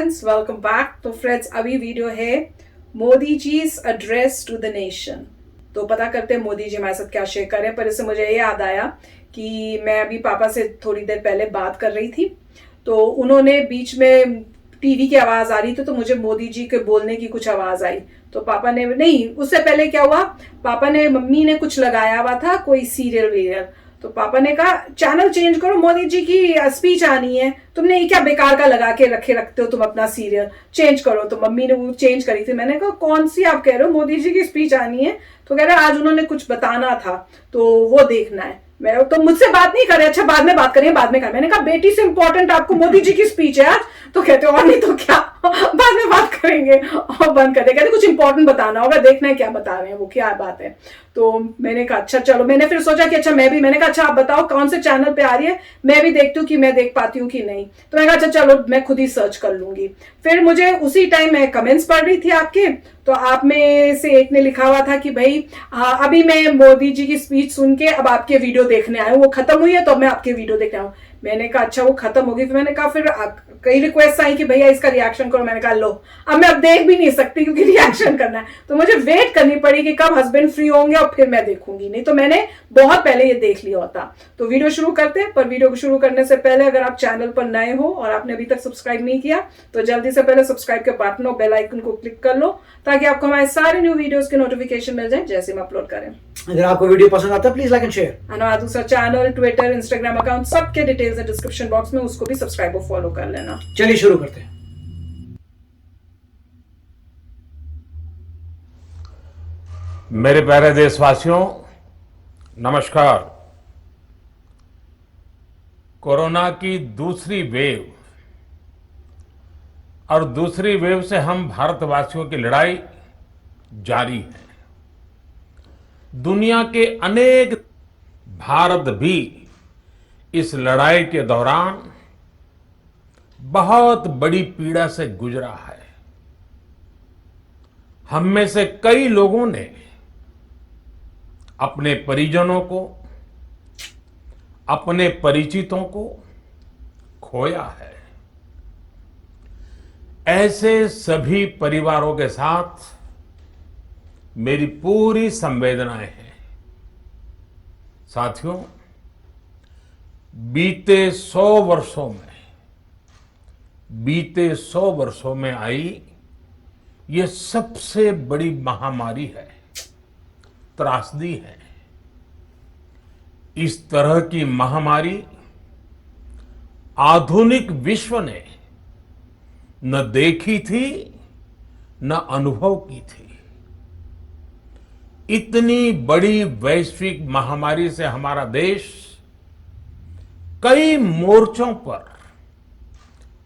Friends, welcome back. तो friends, अभी video है मोदी जी एड्रेस टू द नेशन। तो पता करते हैं मोदी जी हमारे साथ क्या शेयर कर रहे हैं। पर इससे मुझे ये याद आया कि मैं अभी पापा से थोड़ी देर पहले बात कर रही थी, तो उन्होंने बीच में टीवी की आवाज आ रही थी, तो मुझे मोदी जी के बोलने की कुछ आवाज आई। तो पापा ने, नहीं उससे पहले क्या हुआ, पापा ने, मम्मी ने कुछ लगाया हुआ था, कोई सीरियल वीरियल। तो पापा ने कहा चैनल चेंज करो, मोदी जी की स्पीच आनी है, तुमने ये क्या बेकार का लगा के रखते हो तुम अपना सीरियल, चेंज करो। तो मम्मी ने वो चेंज करी थी। मैंने कहा कौन सी आप कह रहे हो, मोदी जी की स्पीच आनी है? तो कह रहे आज उन्होंने कुछ बताना था तो वो देखना है। मैं तो मुझसे बात नहीं कर रहे, अच्छा बाद में बात करिए, बाद में कर। मैंने कहा बेटी से इंपॉर्टेंट आपको मोदी जी की स्पीच है आज? तो कहते और नहीं तो क्या, बाद में बात करेंगे, और बंद कर दे। कहते कुछ इंपॉर्टेंट बताना होगा, देखना है क्या बता रहे हैं वो, क्या बात है। तो मैंने कहा अच्छा चलो। मैंने फिर सोचा कि अच्छा मैंने कहा अच्छा आप बताओ कौन से चैनल पे आ रही है, मैं भी देखती हूँ कि मैं देख पाती हूँ कि नहीं। तो मैंने कहा अच्छा चलो मैं खुद ही सर्च कर लूंगी। फिर मुझे उसी टाइम मैं कमेंट्स पढ़ रही थी आपके, तो आप में से एक ने लिखा हुआ था कि भाई अभी मैं मोदी जी की स्पीच सुन के अब आपके वीडियो देखने आया हूँ, वो खत्म हुई है तो मैं आपके वीडियो देखने आऊँ। मैंने कहा अच्छा वो खत्म होगी। फिर मैंने कहा फिर कई रिक्वेस्ट आई कि भैया इसका रिएक्शन करो। मैंने कहा लो, अब मैं अब देख भी नहीं सकती क्योंकि रिएक्शन करना है, तो मुझे वेट करनी पड़ी कि कब हस्बैंड फ्री होंगे और फिर मैं देखूंगी, नहीं तो मैंने बहुत पहले ये देख लिया होता। तो वीडियो शुरू करते हैं। पर वीडियो को शुरू करने से पहले अगर आप चैनल पर नए हो और आपने अभी तक सब्सक्राइब नहीं किया तो जल्दी से पहले सब्सक्राइब के बटन और बेल आइकन को क्लिक कर लो, ताकि आपको हमारे सारे न्यू वीडियोस के नोटिफिकेशन मिल जाए जैसे हम अपलोड करें। अगर आपको वीडियो पसंद आता है प्लीज लाइक एंड शेयर। हमारा दूसरा चैनल, ट्विटर, इंस्टाग्राम अकाउंट, सबके डिटेल्स है डिस्क्रिप्शन बॉक्स में, उसको भी सब्सक्राइब और फॉलो कर लेना। चलिए शुरू करते हैं। मेरे प्यारे देशवासियों, नमस्कार। कोरोना की दूसरी वेव और दूसरी वेव से हम भारतवासियों की लड़ाई जारी है। दुनिया के अनेक, भारत भी इस लड़ाई के दौरान बहुत बड़ी पीड़ा से गुजरा है। हम में से कई लोगों ने अपने परिजनों को, अपने परिचितों को खोया है। ऐसे सभी परिवारों के साथ मेरी पूरी संवेदनाएं हैं। साथियों, बीते 100 वर्षों में आई ये सबसे बड़ी महामारी है, त्रासदी है। इस तरह की महामारी आधुनिक विश्व ने न देखी थी न अनुभव की थी। इतनी बड़ी वैश्विक महामारी से हमारा देश कई मोर्चों पर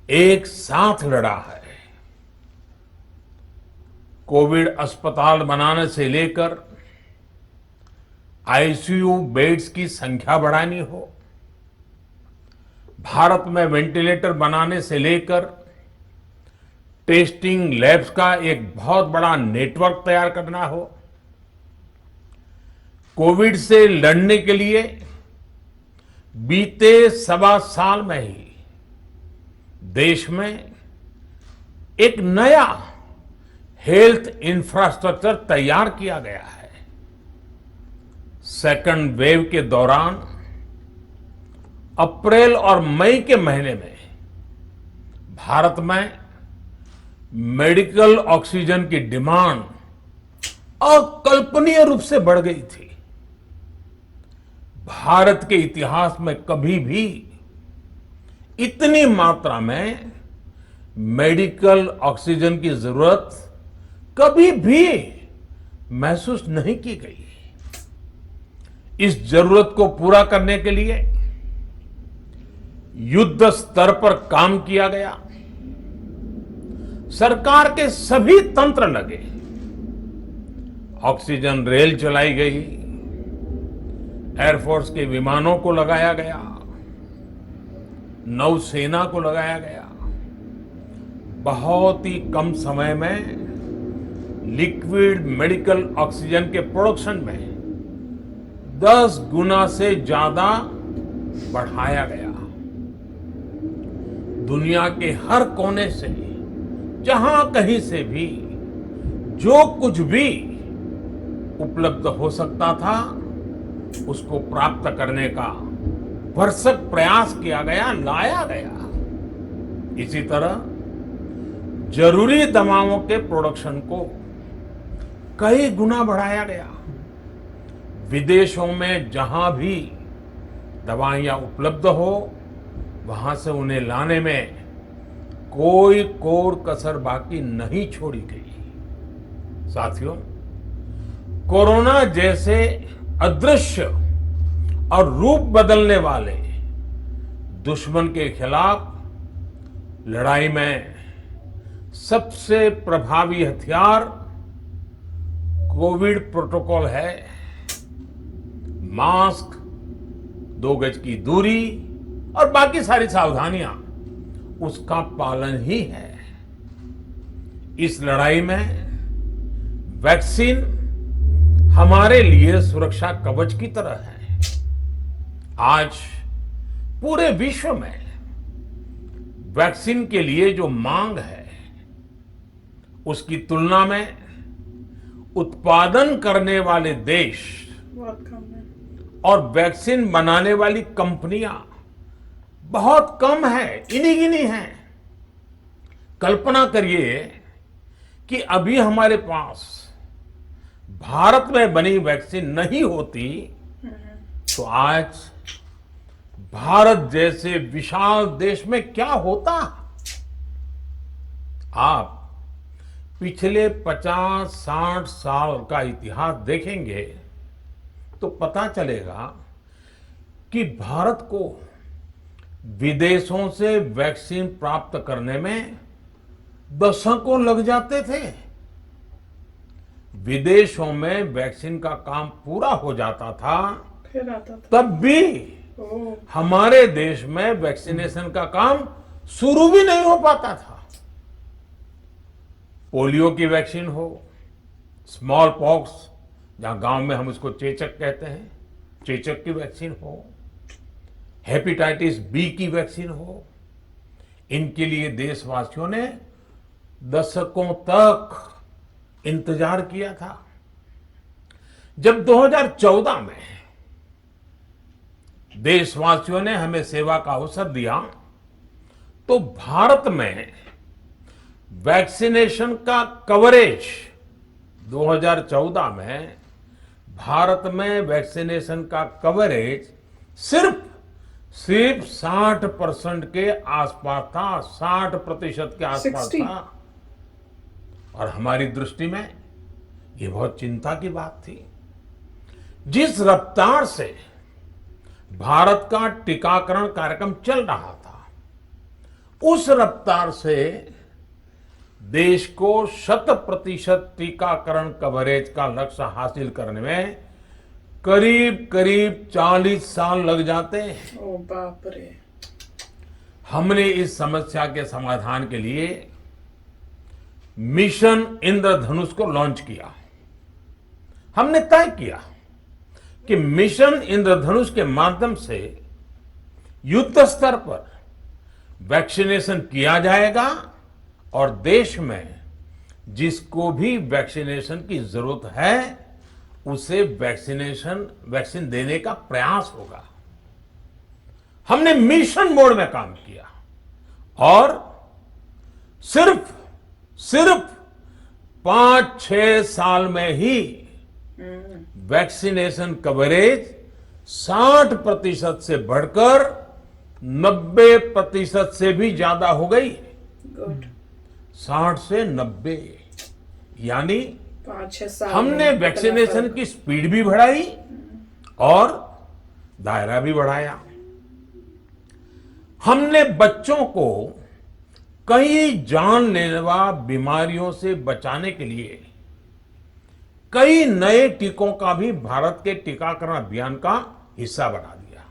एक साथ लड़ा है। कोविड अस्पताल बनाने से लेकर आईसीयू बेड्स की संख्या बढ़ानी हो, भारत में वेंटिलेटर बनाने से लेकर टेस्टिंग लैब्स का एक बहुत बड़ा नेटवर्क तैयार करना हो, कोविड से लड़ने के लिए बीते 1.25 साल में ही देश में एक नया हेल्थ इंफ्रास्ट्रक्चर तैयार किया गया है। सेकंड वेव के दौरान अप्रैल और मई के महीने में भारत में मेडिकल ऑक्सीजन की डिमांड अकल्पनीय रूप से बढ़ गई थी। भारत के इतिहास में कभी भी इतनी मात्रा में मेडिकल ऑक्सीजन की जरूरत कभी भी महसूस नहीं की गई। इस जरूरत को पूरा करने के लिए युद्ध स्तर पर काम किया गया। सरकार के सभी तंत्र लगे, ऑक्सीजन रेल चलाई गई, एयरफोर्स के विमानों को लगाया गया, नौसेना को लगाया गया। बहुत ही कम समय में लिक्विड मेडिकल ऑक्सीजन के प्रोडक्शन में 10 गुना से ज्यादा बढ़ाया गया। दुनिया के हर कोने से जहां कहीं से भी जो कुछ भी उपलब्ध हो सकता था उसको प्राप्त करने का भरसक प्रयास किया गया, लाया गया। इसी तरह जरूरी दवाओं के प्रोडक्शन को कई गुना बढ़ाया गया। विदेशों में जहां भी दवाइयां उपलब्ध हो वहां से उन्हें लाने में कोई कोर कसर बाकी नहीं छोड़ी गई। साथियों, कोरोना जैसे अदृश्य और रूप बदलने वाले दुश्मन के खिलाफ लड़ाई में सबसे प्रभावी हथियार कोविड प्रोटोकॉल है। मास्क, 2 गज की दूरी और बाकी सारी सावधानियां उसका पालन ही है। इस लड़ाई में वैक्सीन हमारे लिए सुरक्षा कवच की तरह है। आज पूरे विश्व में वैक्सीन के लिए जो मांग है उसकी तुलना में उत्पादन करने वाले देश बहुत कम है। और वैक्सीन बनाने वाली कंपनियां बहुत कम है, इन्हीं गिनी हैं। कल्पना करिए कि अभी हमारे पास भारत में बनी वैक्सीन नहीं होती तो आज भारत जैसे विशाल देश में क्या होता। आप पिछले 50-60 साल का इतिहास देखेंगे तो पता चलेगा कि भारत को विदेशों से वैक्सीन प्राप्त करने में दशकों लग जाते थे। विदेशों में वैक्सीन का काम पूरा हो जाता था, फिर आता था। तब भी ओह, हमारे देश में वैक्सीनेशन का काम शुरू भी नहीं हो पाता था। पोलियो की वैक्सीन हो, स्मॉल पॉक्स, जहां गांव में हम उसको चेचक कहते हैं, चेचक की वैक्सीन हो, हेपेटाइटिस बी की वैक्सीन हो, इनके लिए देशवासियों ने दशकों तक इंतजार किया था। जब 2014 में देशवासियों ने हमें सेवा का अवसर दिया तो भारत में वैक्सीनेशन का कवरेज 2014 में भारत में वैक्सीनेशन का कवरेज सिर्फ 60% के आसपास था, 60% के आसपास 60? था। और हमारी दृष्टि में ये बहुत चिंता की बात थी। जिस रफ्तार से भारत का टीकाकरण कार्यक्रम चल रहा था, उस रफ्तार से देश को 100% टीकाकरण कवरेज का लक्ष्य हासिल करने में करीब करीब 40 साल लग जाते हैं। ओ बाप रे। हमने इस समस्या के समाधान के लिए मिशन इंद्रधनुष को लॉन्च किया। हमने तय किया कि मिशन इंद्रधनुष के माध्यम से युद्ध स्तर पर वैक्सीनेशन किया जाएगा और देश में जिसको भी वैक्सीनेशन की जरूरत है उसे वैक्सीन देने का प्रयास होगा। हमने मिशन मोड में काम किया और सिर्फ 5-6 साल में ही वैक्सीनेशन कवरेज 60% से बढ़कर 90% से भी ज्यादा हो गई। गुड। 60 से 90, यानी 5-6 साल हमने में वैक्सीनेशन इतना की स्पीड भी बढ़ाई और दायरा भी बढ़ाया। हमने बच्चों को कई जानलेवा बीमारियों से बचाने के लिए कई नए टीकों का भी भारत के टीकाकरण अभियान का हिस्सा बना दिया।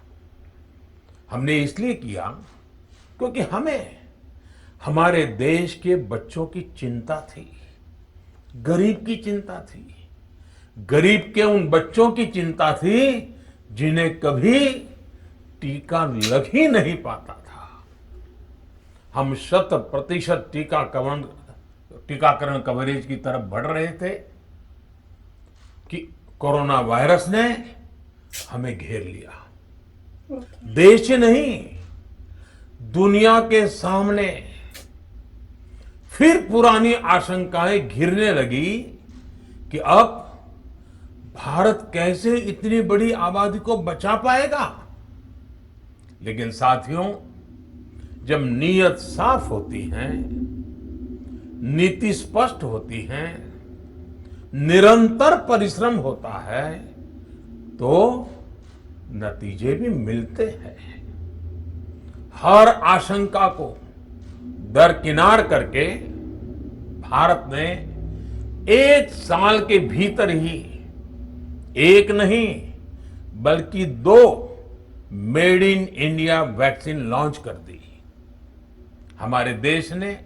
हमने इसलिए किया क्योंकि हमें हमारे देश के बच्चों की चिंता थी, गरीब की चिंता थी, गरीब के उन बच्चों की चिंता थी जिन्हें कभी टीका लग ही नहीं पाता था। हम 100% टीकाकरण टीकाकरण कवरेज की तरफ बढ़ रहे थे कि कोरोना वायरस ने हमें घेर लिया। देश ही नहीं, दुनिया के सामने फिर पुरानी आशंकाएं घिरने लगी कि अब भारत कैसे इतनी बड़ी आबादी को बचा पाएगा। लेकिन साथियों, जब नीयत साफ होती है, नीति स्पष्ट होती है, निरंतर परिश्रम होता है, तो नतीजे भी मिलते हैं। हर आशंका को दरकिनार करके भारत ने 1 साल के भीतर ही एक नहीं बल्कि 2 made in India vaccine launch कर दी। हमारे देश ने,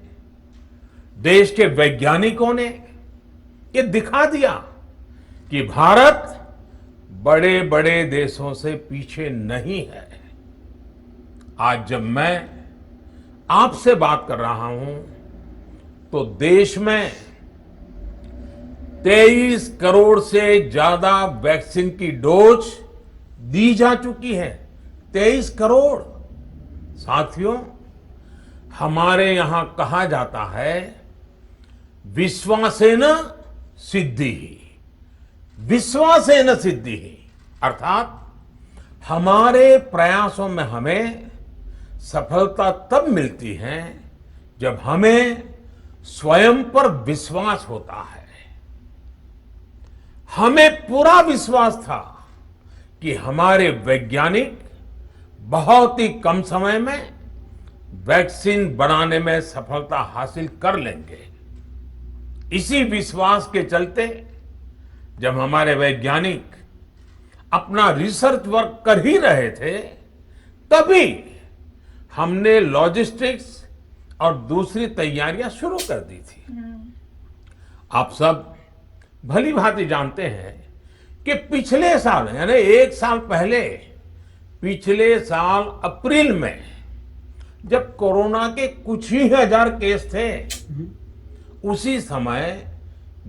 देश के वैज्ञानिकों ने ये दिखा दिया कि भारत बड़े बड़े देशों से पीछे नहीं है। आज जब मैं आपसे बात कर रहा हूं तो देश में 23 करोड़ से ज्यादा वैक्सीन की डोज दी जा चुकी है। 23 करोड़। साथियों, हमारे यहां कहा जाता है, विश्वासेन सिद्धिः, विश्वासेन सिद्धिः, अर्थात हमारे प्रयासों में हमें सफलता तब मिलती है जब हमें स्वयं पर विश्वास होता है। हमें पूरा विश्वास था कि हमारे वैज्ञानिक बहुत ही कम समय में वैक्सीन बनाने में सफलता हासिल कर लेंगे। इसी विश्वास के चलते जब हमारे वैज्ञानिक अपना रिसर्च वर्क कर ही रहे थे, तभी हमने लॉजिस्टिक्स और दूसरी तैयारियां शुरू कर दी थी। आप सब भली भांति जानते हैं कि पिछले साल, यानी 1 साल पहले, पिछले साल अप्रैल में जब कोरोना के कुछ ही हजार केस थे, उसी समय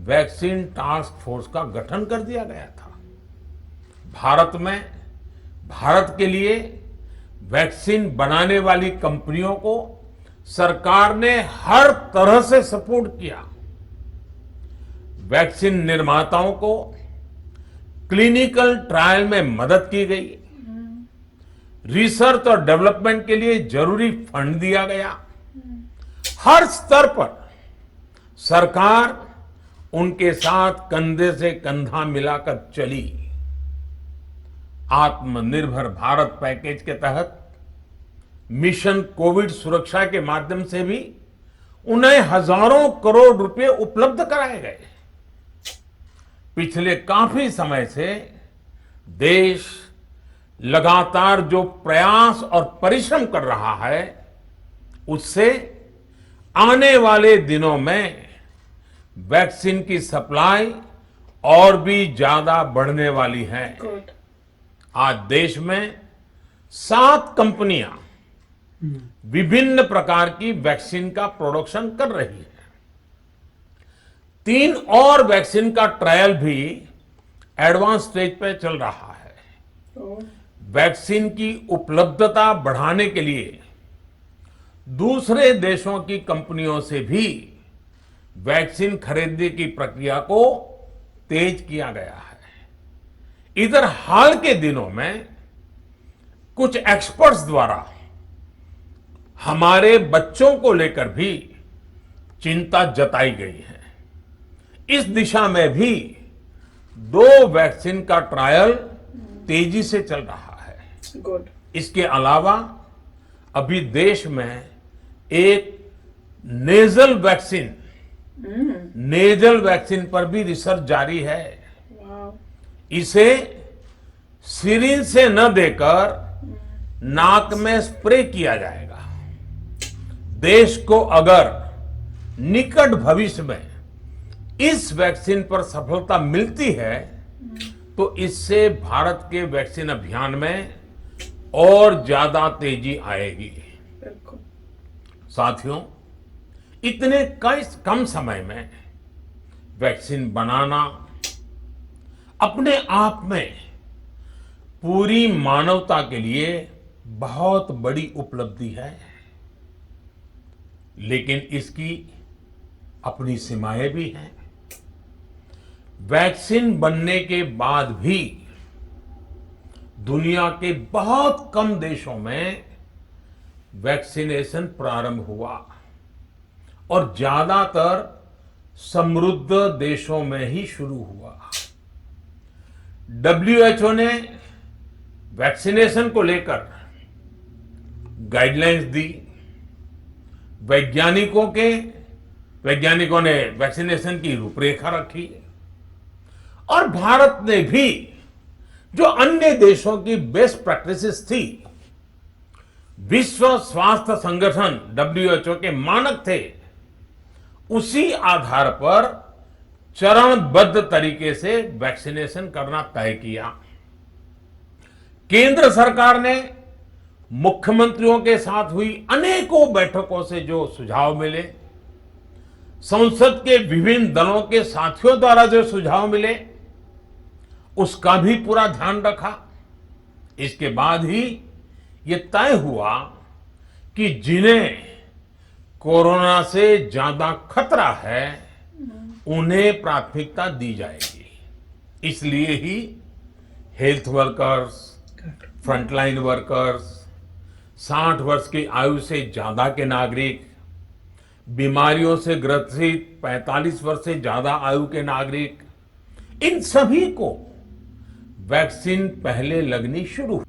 वैक्सीन टास्क फोर्स का गठन कर दिया गया था। भारत में, भारत के लिए वैक्सीन बनाने वाली कंपनियों को सरकार ने हर तरह से सपोर्ट किया। वैक्सीन निर्माताओं को क्लिनिकल ट्रायल में मदद की गई, रिसर्च और डेवलपमेंट के लिए जरूरी फंड दिया गया। हर स्तर पर सरकार उनके साथ कंधे से कंधा मिलाकर चली। आत्मनिर्भर भारत पैकेज के तहत मिशन कोविड सुरक्षा के माध्यम से भी उन्हें हजारों करोड़ रुपए उपलब्ध कराए गए। पिछले काफी समय से देश लगातार जो प्रयास और परिश्रम कर रहा है, उससे आने वाले दिनों में वैक्सीन की सप्लाई और भी ज्यादा बढ़ने वाली है। गुड। आज देश में 7 कंपनियां विभिन्न प्रकार की वैक्सीन का प्रोडक्शन कर रही है। 3 और वैक्सीन का ट्रायल भी एडवांस स्टेज पे चल रहा है। वैक्सीन की उपलब्धता बढ़ाने के लिए दूसरे देशों की कंपनियों से भी वैक्सीन खरीदने की प्रक्रिया को तेज किया गया है। इधर हाल के दिनों में कुछ एक्सपर्ट्स द्वारा हमारे बच्चों को लेकर भी चिंता जताई गई है। इस दिशा में भी 2 वैक्सीन का ट्रायल तेजी से चल रहा है। गुड। इसके अलावा अभी देश में एक नेजल वैक्सीन पर भी रिसर्च जारी है। वाव। इसे सिरिंज से न देकर नाक में स्प्रे किया जाएगा। देश को अगर निकट भविष्य में इस वैक्सीन पर सफलता मिलती है, तो इससे भारत के वैक्सीन अभियान में और ज्यादा तेजी आएगी। बिल्कुल। साथियों, इतने कम समय में वैक्सीन बनाना अपने आप में पूरी मानवता के लिए बहुत बड़ी उपलब्धि है, लेकिन इसकी अपनी सीमाएं भी हैं। वैक्सीन बनने के बाद भी दुनिया के बहुत कम देशों में वैक्सीनेशन प्रारंभ हुआ और ज्यादातर समृद्ध देशों में ही शुरू हुआ। WHO ने वैक्सीनेशन को लेकर गाइडलाइंस दी। वैज्ञानिकों ने वैक्सीनेशन की रूपरेखा रखी और भारत ने भी जो अन्य देशों की बेस्ट प्रैक्टिसेस थी, विश्व स्वास्थ्य संगठन WHO के मानक थे, उसी आधार पर चरणबद्ध तरीके से वैक्सीनेशन करना तय किया। केंद्र सरकार ने मुख्यमंत्रियों के साथ हुई अनेकों बैठकों से जो सुझाव मिले, संसद के विभिन्न दलों के साथियों द्वारा जो सुझाव मिले, उसका भी पूरा ध्यान रखा। इसके बाद ही ये तय हुआ कि जिन्हें कोरोना से ज्यादा खतरा है उन्हें प्राथमिकता दी जाएगी। इसलिए ही हेल्थ वर्कर्स, फ्रंटलाइन वर्कर्स, 60 वर्ष की आयु से ज्यादा के नागरिक, बीमारियों से ग्रसित 45 वर्ष से ज्यादा आयु के नागरिक, इन सभी को वैक्सीन पहले लगनी शुरू।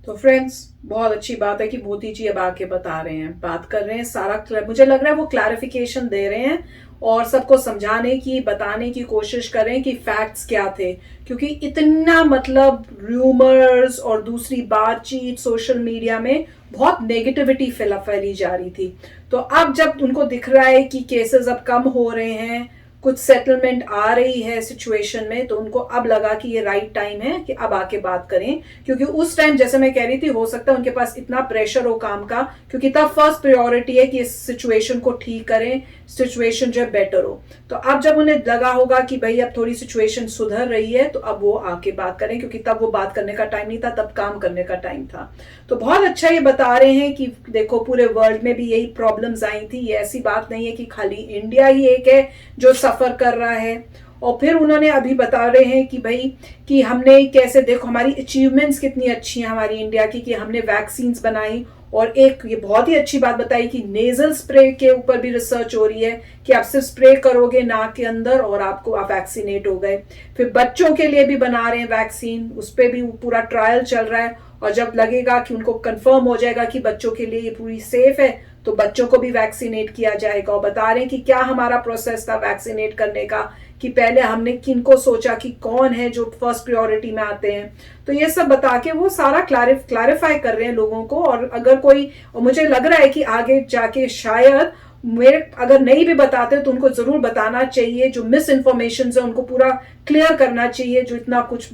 तो फ्रेंड्स, बहुत अच्छी बात है कि मोदी जी अब आके बता रहे हैं, बात कर रहे हैं, सारा मुझे लग रहा है वो क्लैरिफिकेशन दे रहे हैं और सबको समझाने की, बताने की कोशिश कर रहे हैं कि फैक्ट्स क्या थे। क्योंकि इतना मतलब रूमर्स और दूसरी बातचीत सोशल मीडिया में बहुत नेगेटिविटी फैली जा रही थी। तो अब जब उनको दिख रहा है कि केसेस अब कम हो रहे हैं, कुछ सेटलमेंट आ रही है सिचुएशन में, तो उनको अब लगा कि ये राइट टाइम है कि अब आके बात करें। क्योंकि उस टाइम जैसे मैं कह रही थी, हो सकता है उनके पास इतना प्रेशर हो काम का, क्योंकि तब फर्स्ट प्रायोरिटी है कि इस सिचुएशन को ठीक करें, सिचुएशन जो है बेटर हो। तो अब जब उन्हें लगा होगा कि भाई अब थोड़ी सिचुएशन सुधर रही है, तो अब वो आके बात करें, क्योंकि तब वो बात करने का टाइम नहीं था, तब काम करने का टाइम था। तो बहुत अच्छा ये बता रहे हैं कि देखो पूरे वर्ल्ड में भी यही प्रॉब्लम्स आई थी। ये ऐसी बात नहीं है कि खाली इंडिया ही एक है जो सफर कर रहा है। और फिर उन्होंने अभी बता रहे हैं कि भाई कि हमने कैसे, देखो हमारी अचीवमेंट्स कितनी अच्छी हैं हमारी इंडिया की, कि हमने वैक्सीन्स बनाई। और एक ये बहुत ही अच्छी बात बताई कि नेजल स्प्रे के ऊपर भी रिसर्च हो रही है कि आप सिर्फ स्प्रे करोगे नाक के अंदर और आप वैक्सीनेट हो गए। फिर बच्चों के लिए भी बना रहे हैं वैक्सीन, उस पर भी पूरा ट्रायल चल रहा है। और जब लगेगा कि उनको कंफर्म हो जाएगा कि बच्चों के लिए ये पूरी सेफ है, तो बच्चों को भी वैक्सीनेट किया जाएगा। और बता रहे हैं कि क्या हमारा प्रोसेस था वैक्सीनेट करने का, कि पहले हमने किनको सोचा कि कौन है जो फर्स्ट प्रायोरिटी में आते हैं। तो ये सब बता के वो सारा क्लैरिफाई कर रहे हैं लोगों को। और अगर कोई, और मुझे लग रहा है कि आगे जाके शायद मेरे अगर नहीं भी बताते तो उनको जरूर बताना चाहिए, जो मिस इन्फॉर्मेशन है उनको पूरा क्लियर करना चाहिए, जो इतना कुछ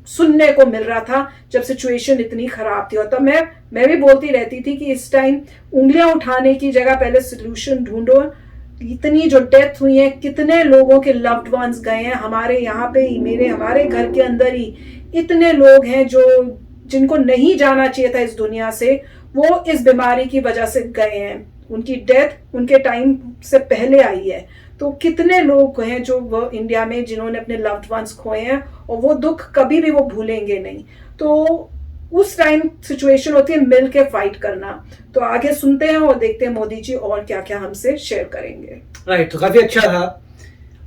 सुनने को मिल रहा था जब सिचुएशन इतनी खराब थी। और तब मैं भी बोलती रहती थी कि इस टाइम उंगलियां उठाने की जगह पहले सोल्यूशन ढूंढो। इतनी जो डेथ हुई है, कितने लोगों के लव्ड वंस गए हैं, हमारे यहाँ पे ही हमारे घर के अंदर ही इतने लोग हैं जो जिनको नहीं जाना चाहिए था इस दुनिया से, वो इस बीमारी की वजह से गए हैं। उनकी डेथ उनके टाइम से पहले आई है। तो कितने लोग हैं जो वो इंडिया में जिन्होंने अपने लव्ड वंस खोए हैं, और वो दुख कभी भी वो भूलेंगे नहीं। तो उस टाइम सिचुएशन होती है मिल के फाइट करना। तो आगे सुनते हैं और देखते हैं मोदी जी और क्या क्या हमसे शेयर करेंगे। राइट, तो काफी अच्छा था।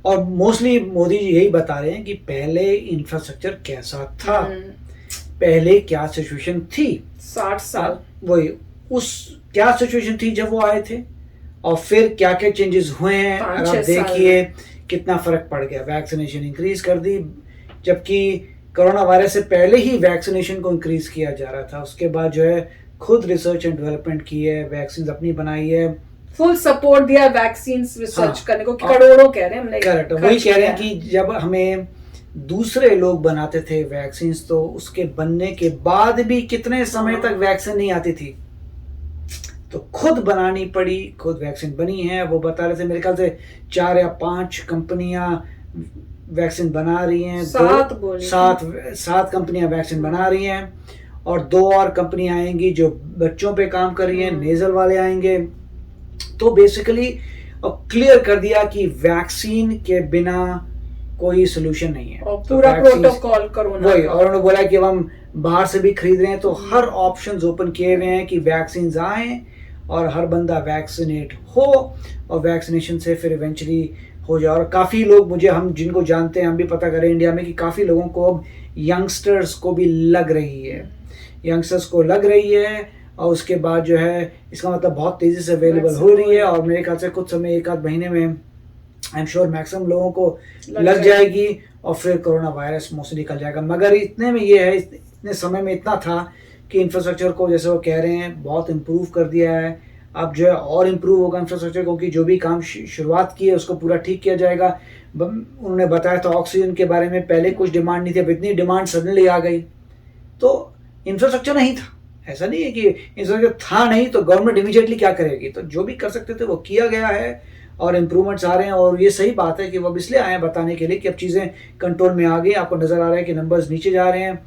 और मोस्टली मोदी जी यही बता रहे हैं कि पहले इंफ्रास्ट्रक्चर कैसा था, पहले क्या सिचुएशन थी, 60 साल वही उस क्या सिचुएशन थी जब वो आए थे, और फिर क्या क्या चेंजेस हुए हैं। अगर आप देखिए कितना फर्क पड़ गया। वैक्सीनेशन इंक्रीज कर दी, जबकि कोरोना वायरस से पहले ही वैक्सीनेशन को इंक्रीज किया जा रहा था। उसके बाद जो है खुद रिसर्च एंड डेवलपमेंट की है, वैक्सीन अपनी बनाई है, फुल सपोर्ट दिया वैक्सीन रिसर्च करने को, करोड़ों कह रहे हैं हमने। करेक्ट, वही कह रहे हैं कि जब हमें दूसरे लोग बनाते थे वैक्सीन, तो उसके बनने के बाद भी कितने समय तक वैक्सीन नहीं आती थी। तो खुद बनानी पड़ी, खुद वैक्सीन बनी है। वो बता रहे थे मेरे ख्याल से 4 या 5 कंपनियां वैक्सीन बना रही हैं, 7 कंपनियां वैक्सीन बना रही हैं और 2 और कंपनियां आएंगी जो बच्चों पे काम कर रही हैं, नेजल वाले आएंगे। तो बेसिकली क्लियर कर दिया कि वैक्सीन के बिना कोई सोल्यूशन नहीं है और पूरा प्रोटोकॉल कोरोना वही। और उन्होंने बोला कि अब हम बाहर से भी खरीद रहे हैं, तो हर ऑप्शंस ओपन किए हुए हैं कि वैक्सीन आए और हर बंदा वैक्सीनेट हो और वैक्सीनेशन से फिर इवेंचुअली हो जाए। और काफ़ी लोग मुझे, हम जिनको जानते हैं, हम भी पता करें इंडिया में कि काफ़ी लोगों को अब यंगस्टर्स को भी लग रही है, यंगस्टर्स को लग रही है और उसके बाद जो है इसका मतलब बहुत तेज़ी से अवेलेबल हो रही है और मेरे ख्याल से कुछ समय 1-8 महीने में आई एम श्योर मैक्सिमम लोगों को लग जाएगी और फिर कोरोना वायरस मुंह से निकल जाएगा। मगर इतने में ये है, इतने समय में इतना था कि इंफ्रास्ट्रक्चर को, जैसे वो कह रहे हैं, बहुत इम्प्रूव कर दिया है। अब जो है और इम्प्रूव होगा इंफ्रास्ट्रक्चर, क्योंकि जो भी काम शुरुआत की है उसको पूरा ठीक किया जाएगा। उन्होंने बताया था ऑक्सीजन के बारे में पहले कुछ डिमांड नहीं थी, अब इतनी डिमांड सडनली आ गई। तो इंफ्रास्ट्रक्चर नहीं था, ऐसा नहीं है कि इंफ्रास्ट्रक्चर था नहीं तो गवर्नमेंट इमीडिएटली क्या करेगी। तो जो भी कर सकते थे वो किया गया है और इम्प्रूवमेंट्स आ रहे हैं। और ये सही बात है कि वो अब इसलिए आए हैं बताने के लिए कि अब चीज़ें कंट्रोल में आ गई। आपको नज़र आ रहा है कि नंबर्स नीचे जा रहे हैं,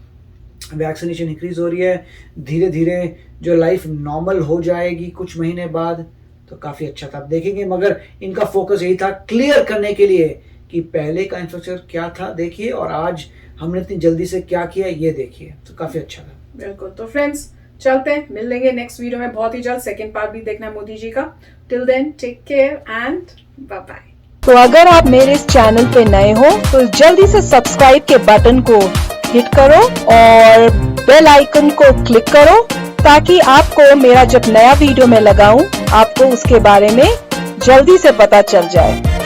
वैक्सीनेशन इंक्रीज हो रही है, धीरे धीरे जो लाइफ नॉर्मल हो जाएगी कुछ महीने बाद, तो काफ़ी अच्छा था। अब देखेंगे, मगर इनका फोकस यही था क्लियर करने के लिए कि पहले का इंफ्रास्ट्रक्चर क्या था देखिए और आज हमने इतनी जल्दी से क्या किया ये देखिए, तो काफ़ी अच्छा था। बिल्कुल। तो फ्रेंड्स चलते हैं, मिल लेंगे नेक्स्ट वीडियो में बहुत ही जल्द। सेकेंड पार्ट भी देखना है मोदी जी का। Till then take care and bye bye. तो अगर आप मेरे इस चैनल पे नए हो तो जल्दी से सब्सक्राइब के बटन को हिट करो और बेल आइकन को क्लिक करो ताकि आपको मेरा जब नया वीडियो मैं लगाऊं आपको उसके बारे में जल्दी से पता चल जाए।